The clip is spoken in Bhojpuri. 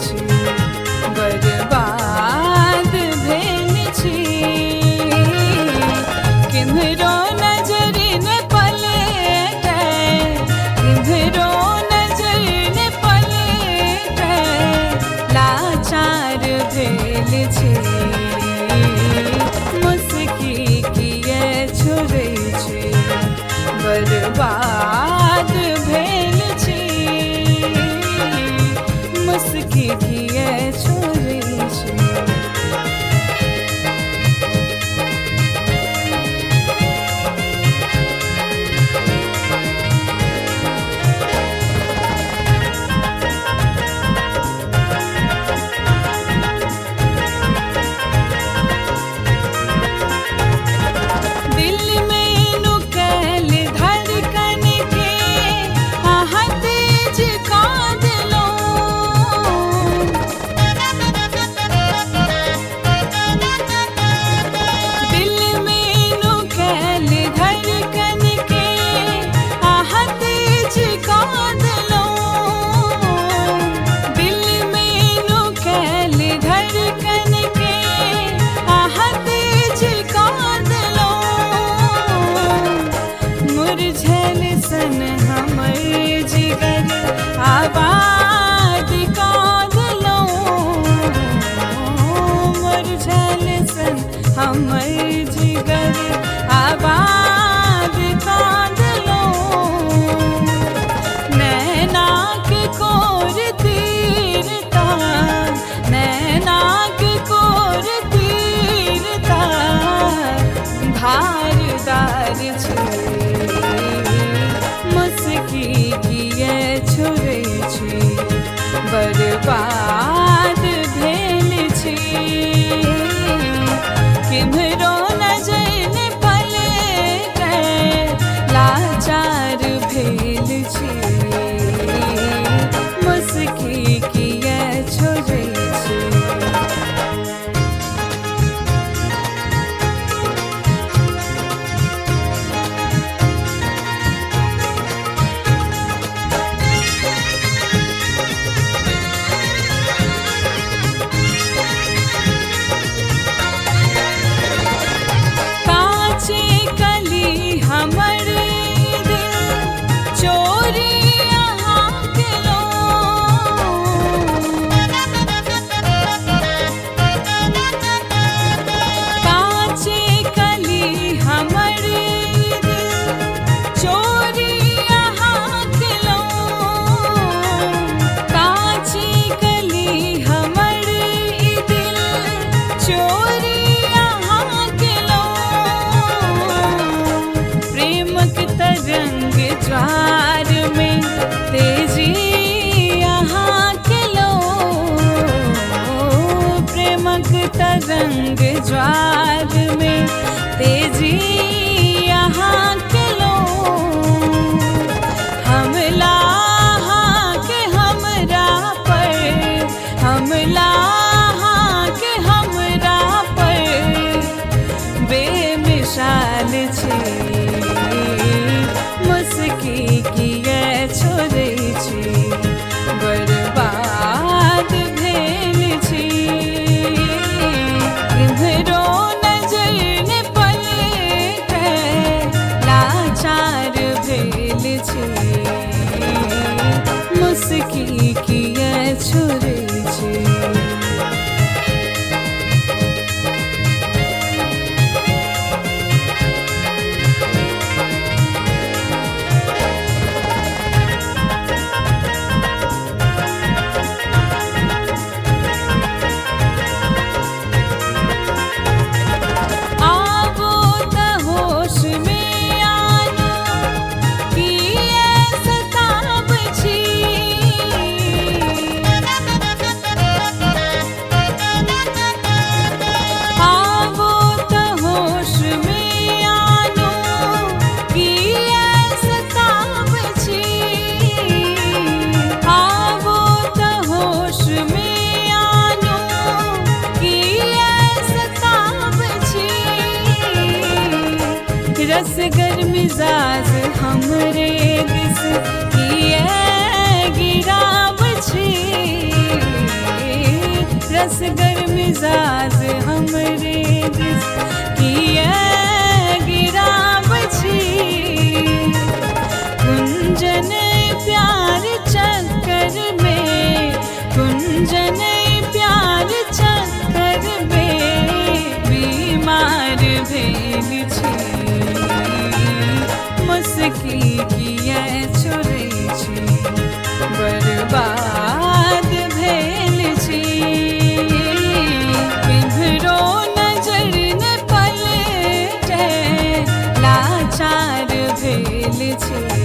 छी बर्बाद भेल छी किम्हरो नजर न पलटे किम्हरो नजर न पलटे लाचार भेल छी मुस्की किए छोड़ै छी बर्बाद भेल छी मुस्की किए छोड़ै छी आबाद कादलो मुरझल सन हमर जिगर आबाद कादलो नैना के कोर तीरता नैना के कोर तीरता धारदार छै मुस्की किए छोड़ै छी बर्बाद भेल छी किम्हरो नजर न पलटे लाचार भेल छी मुस्की किए छोड़ै छी हमर दिल चोरी अहाँ केलो काचे कली हमर दिल चोरी अहाँ केलो काचे कली हमर दिल चोरी अहाँ केलो तरंग ज्वार में तेजी यहाँ के लो प्रेमक तरंग ज्वार में तेजी यहाँ के लो हमला के हमरा पर हमला के हमरा पर बेमिसाल छै मुस्की किए छोड़ै छी बर्बाद भेल छी किम्हरो नजर न पलटे लाचार भेल छी मुस्की किए छोड़ै छी रसगर मिजाज हमरे दिस किए गिराब छी असगर मिजाज हमरे दिस किए गिराव छी कुंजन प्यार चक्कर में कुंजन प्यार चक्कर में बीमार भेल छी मुस्की किए छोड़े छी बर्बाद भेल छी किम्हरो नजर न पलटे लाचार भेल छी